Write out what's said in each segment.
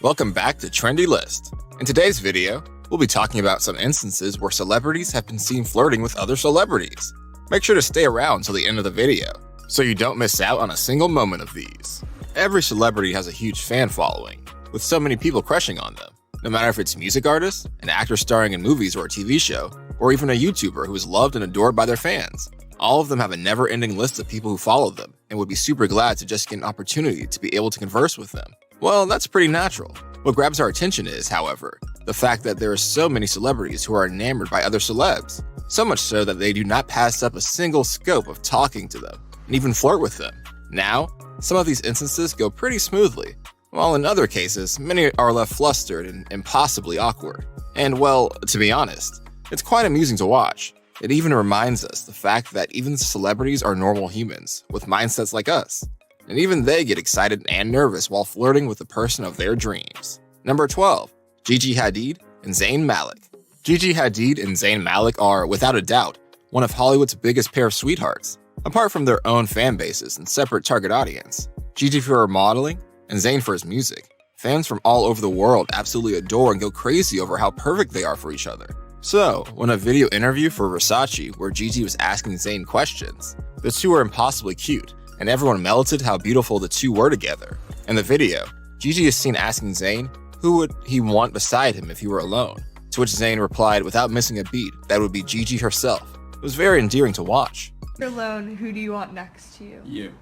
Welcome back to Trendy List. In today's video, we'll be talking about some instances where celebrities have been seen flirting with other celebrities. Make sure to stay around till the end of the video, so you don't miss out on a single moment of these. Every celebrity has a huge fan following, with so many people crushing on them. No matter if it's a music artist, an actor starring in movies or a TV show, or even a YouTuber who is loved and adored by their fans. All of them have a never-ending list of people who follow them and would be super glad to just get an opportunity to be able to converse with them. Well, that's pretty natural. What grabs our attention is, however, the fact that there are so many celebrities who are enamored by other celebs, so much so that they do not pass up a single scope of talking to them and even flirt with them. Now, some of these instances go pretty smoothly, while in other cases, many are left flustered and impossibly awkward. And well, to be honest, it's quite amusing to watch. It even reminds us the fact that even celebrities are normal humans with mindsets like us. And even they get excited and nervous while flirting with the person of their dreams. Number 12. Gigi Hadid and Zayn Malik. Gigi Hadid and Zayn Malik are, without a doubt, one of Hollywood's biggest pair of sweethearts. Apart from their own fan bases and separate target audience, Gigi for her modeling and Zayn for his music, fans from all over the world absolutely adore and go crazy over how perfect they are for each other. So, when a video interview for Versace where Gigi was asking Zayn questions, the two were impossibly cute, and everyone melted how beautiful the two were together. In the video, Gigi is seen asking Zayn who would he want beside him if he were alone, to which Zayn replied without missing a beat that would be Gigi herself. It was very endearing to watch. If you're alone, who do you want next to you? You.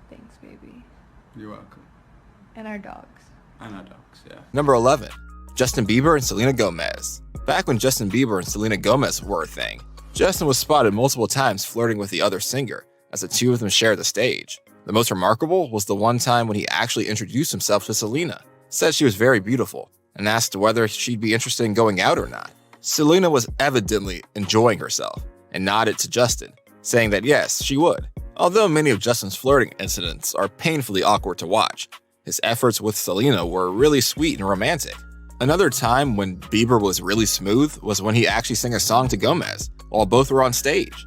Thanks, baby. You're welcome. And our dogs. And our dogs, yeah. Number 11. Justin Bieber and Selena Gomez. Back when Justin Bieber and Selena Gomez were a thing, Justin was spotted multiple times flirting with the other singer as the two of them shared the stage. The most remarkable was the one time when he actually introduced himself to Selena, said she was very beautiful, and asked whether she'd be interested in going out or not. Selena was evidently enjoying herself and nodded to Justin, saying that yes, she would. Although many of Justin's flirting incidents are painfully awkward to watch, his efforts with Selena were really sweet and romantic. Another time when Bieber was really smooth was when he actually sang a song to Gomez while both were on stage.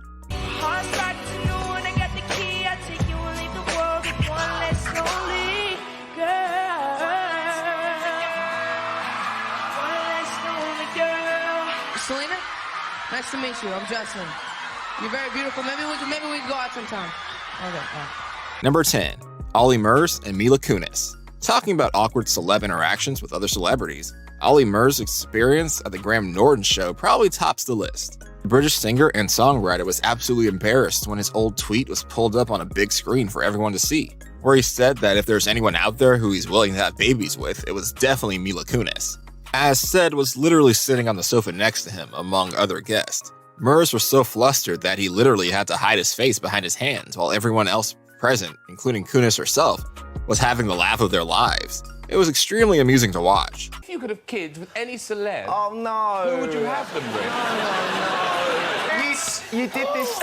Selena, nice to meet you. I'm Justin. You're very beautiful. Maybe we can go out sometime. Okay. Number 10. Ollie Murs and Mila Kunis. Talking about awkward celeb interactions with other celebrities, Ollie Murs' experience at the Graham Norton show probably tops the list. The British singer and songwriter was absolutely embarrassed when his old tweet was pulled up on a big screen for everyone to see, where he said that if there's anyone out there who he's willing to have babies with, it was definitely Mila Kunis. As said, was literally sitting on the sofa next to him, among other guests. Murs was so flustered that he literally had to hide his face behind his hands while everyone else present, including Kunis herself, was having the laugh of their lives. It was extremely amusing to watch. If you could have kids with any celeb, oh no! who would you have them with? No. You did this.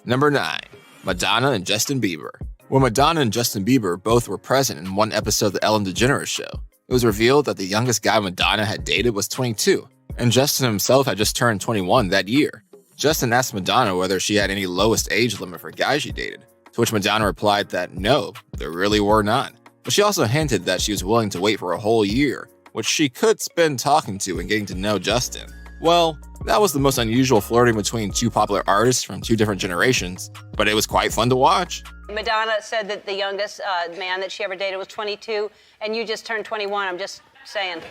Number 9. Madonna and Justin Bieber. When Madonna and Justin Bieber both were present in one episode of The Ellen DeGeneres Show, it was revealed that the youngest guy Madonna had dated was 22, and Justin himself had just turned 21 that year. Justin asked Madonna whether she had any lowest age limit for guys she dated, to which Madonna replied that no, there really were none. But she also hinted that she was willing to wait for a whole year, which she could spend talking to and getting to know Justin. Well, that was the most unusual flirting between two popular artists from two different generations, but it was quite fun to watch. Madonna said that the youngest man that she ever dated was 22, and you just turned 21. I'm just saying.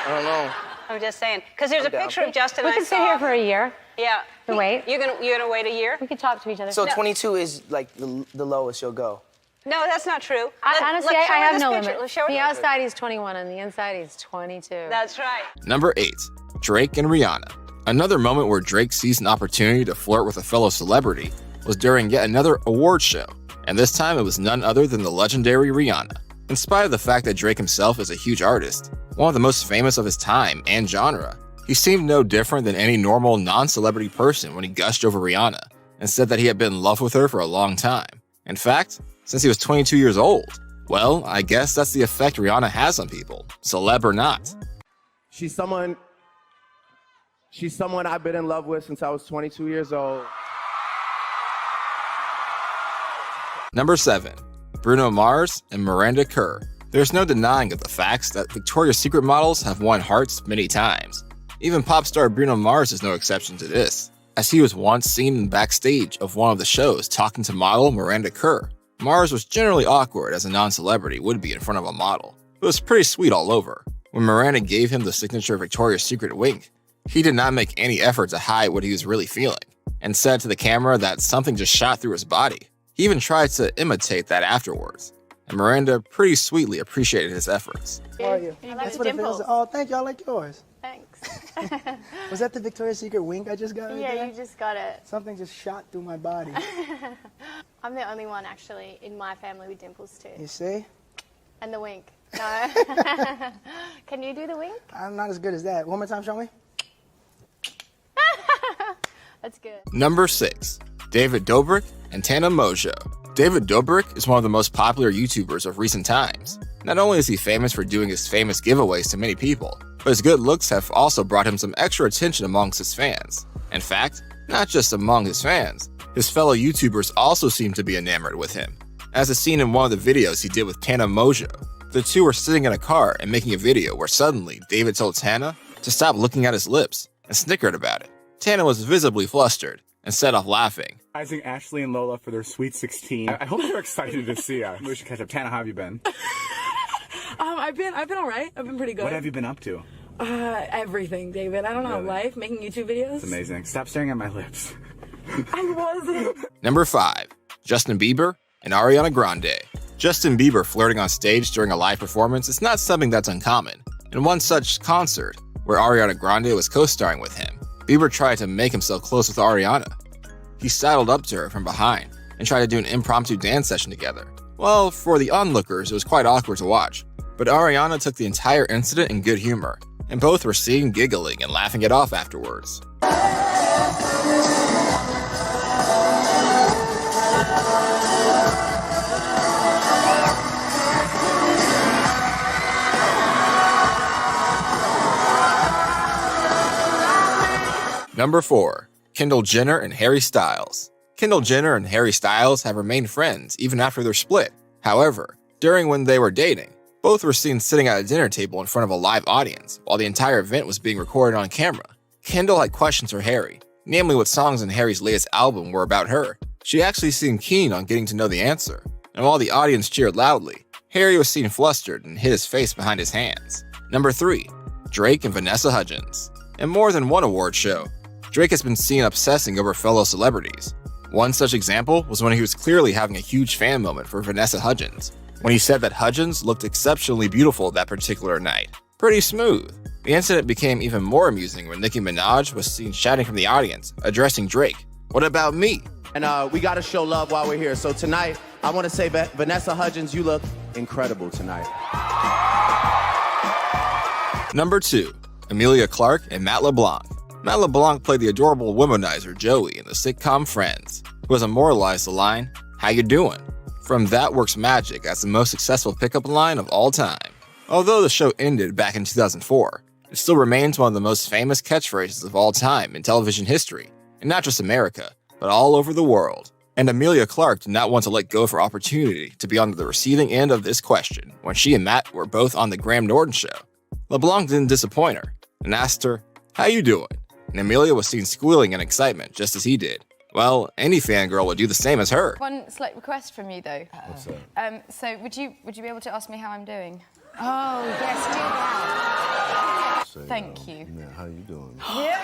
I don't know. I'm just saying. Because there's a picture of Justin We I can sit saw. here for a year. Yeah. To wait. You're gonna wait a year? We can talk to each other. So 22 is like the lowest you'll go. No, that's not true. Honestly, Let's show I her have this no picture. limit. Let's show her The this. outside he's 21 and the inside he's 22. That's right. Number 8. Drake and Rihanna. Another moment where Drake seized an opportunity to flirt with a fellow celebrity was during yet another award show, and this time it was none other than the legendary Rihanna. In spite of the fact that Drake himself is a huge artist, one of the most famous of his time and genre, he seemed no different than any normal non-celebrity person when he gushed over Rihanna and said that he had been in love with her for a long time. In fact, since he was 22 years old. Well, I guess that's the effect Rihanna has on people, celeb or not. She's someone She's someone I've been in love with since I was 22 years old. Number 7. Bruno Mars and Miranda Kerr. There's no denying of the facts that Victoria's Secret models have won hearts many times. Even pop star Bruno Mars is no exception to this, as he was once seen backstage of one of the shows talking to model Miranda Kerr. Mars was generally awkward as a non-celebrity would be in front of a model, but was pretty sweet all over. When Miranda gave him the signature Victoria's Secret wink, he did not make any effort to hide what he was really feeling, and said to the camera that something just shot through his body. He even tried to imitate that afterwards, and Miranda pretty sweetly appreciated his efforts. How are you? I like your dimples. Oh, thank you. I like yours. Thanks. Was that the Victoria's Secret wink I just got? Right Yeah, there? you just got it. Something just shot through my body. I'm the only one actually in my family with dimples too. You see? And the wink. No. Can you do the wink? I'm not as good as that. One more time, show me. That's good. Number 6. David Dobrik and Tana Mojo. David Dobrik is one of the most popular YouTubers of recent times. Not only is he famous for doing his famous giveaways to many people, but his good looks have also brought him some extra attention amongst his fans. In fact, not just among his fans, his fellow YouTubers also seem to be enamored with him. As is seen in one of the videos he did with Tana Mojo, the two were sitting in a car and making a video where suddenly David told Tana to stop looking at his lips and snickered about it. Tana was visibly flustered and set off laughing. Ashley and Lola for their Sweet 16. I hope you're excited to see us. We should catch up. Tana, how have you been? I've been all right. I've been pretty good. What have you been up to? Everything, David. I don't know, Really? life, making YouTube videos. It's amazing. Stop staring at my lips. I wasn't. Number 5. Justin Bieber and Ariana Grande. Justin Bieber flirting on stage during a live performance is not something that's uncommon. In one such concert, where Ariana Grande was co-starring with him, Bieber tried to make himself close with Ariana. He sidled up to her from behind and tried to do an impromptu dance session together. Well, for the onlookers, it was quite awkward to watch, but Ariana took the entire incident in good humor, and both were seen giggling and laughing it off afterwards. Number 4. Kendall Jenner and Harry Styles. Kendall Jenner and Harry Styles have remained friends even after their split. However, during when they were dating, both were seen sitting at a dinner table in front of a live audience while the entire event was being recorded on camera. Kendall had questions for Harry, namely what songs in Harry's latest album were about her. She actually seemed keen on getting to know the answer, and while the audience cheered loudly, Harry was seen flustered and hid his face behind his hands. Number 3. Drake and Vanessa Hudgens. In more than one award show, Drake has been seen obsessing over fellow celebrities. One such example was when he was clearly having a huge fan moment for Vanessa Hudgens, when he said that Hudgens looked exceptionally beautiful that particular night. Pretty smooth. The incident became even more amusing when Nicki Minaj was seen shouting from the audience, addressing Drake, "What about me?" And we gotta show love while we're here. So tonight, I wanna say, Vanessa Hudgens, you look incredible tonight. Number 2. Emilia Clarke and Matt LeBlanc. Matt LeBlanc played the adorable womanizer Joey in the sitcom Friends, who has immortalized the line, "How you doing?" from That Works Magic as the most successful pickup line of all time. Although the show ended back in 2004, it still remains one of the most famous catchphrases of all time in television history, and not just America, but all over the world. And Emilia Clarke did not want to let go of her opportunity to be on the receiving end of this question when she and Matt were both on the Graham Norton show. LeBlanc didn't disappoint her and asked her, "How you doing?" And Emilia was seen squealing in excitement just as he did. Well, any fangirl would do the same as her. One slight request from you, though. What's that? So would you be able to ask me how I'm doing? Oh, yes, do that. Thank you. Yeah, how you doing? Yeah.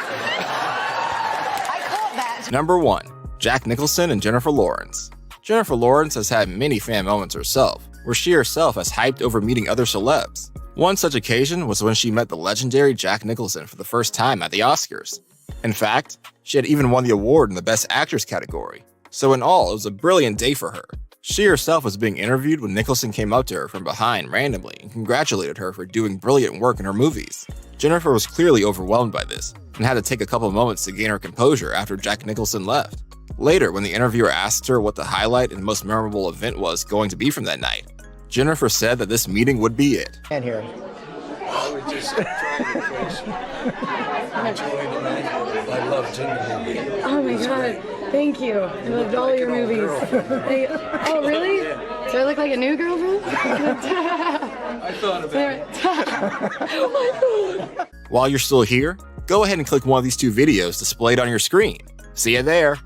I caught that. Number 1. Jack Nicholson and Jennifer Lawrence. Jennifer Lawrence has had many fan moments herself, where she herself has hyped over meeting other celebs. One such occasion was when she met the legendary Jack Nicholson for the first time at the Oscars. In fact, she had even won the award in the Best Actress category. So in all, it was a brilliant day for her. She herself was being interviewed when Nicholson came up to her from behind randomly and congratulated her for doing brilliant work in her movies. Jennifer was clearly overwhelmed by this and had to take a couple moments to gain her composure after Jack Nicholson left. Later, when the interviewer asked her what the highlight and most memorable event was going to be from that night, Jennifer said that this meeting would be it. And here. I was just trying I love Jingle Movie. Oh my god, thank you. I loved all your movies. Oh really? Do I look like a new girlfriend? I thought about it. While you're still here, go ahead and click one of these two videos displayed on your screen. See you there!